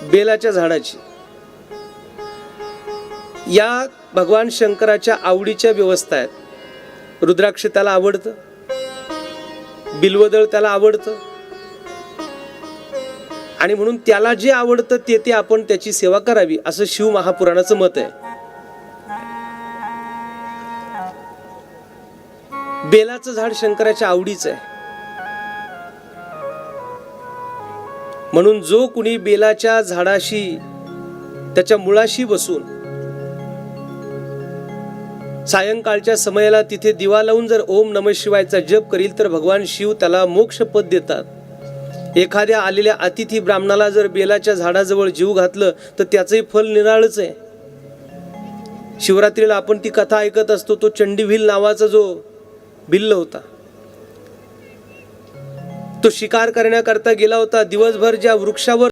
बेलाच्या झाडाची. या भगवान शंकराच्या आवडीच्या व्यवस्था आहेत. रुद्राक्ष त्याला आवडतं, बिल्वदळ त्याला आवडतं, आणि म्हणून त्याला जे आवडतं ते आपण त्याची सेवा करावी असं शिव महापुराणाचं मत आहे. बेलाचं झाड शंकराच्या आवडीचं आहे. म्हणून जो कुणी बेलाच्या झाडाशी, त्याच्या मुळाशी बसून सायंकाळच्या समयाला तिथे दिवा लावून जर ओम नमः शिवायचा जप करील तर भगवान शिव त्याला मोक्षपद देतात. एखाद्या आलेल्या अतिथी ब्राह्मणाला जर बेलाच्या झाडाजवळ जीव घातलं तर त्याचंही फल निराळच आहे. शिवरात्रीला आपण ती कथा ऐकत असतो. तो चंडीभिल नावाचा जो भिल्ल होता, तो शिकार करण्याकरता गेला होता. दिवसभर ज्या वृक्षावर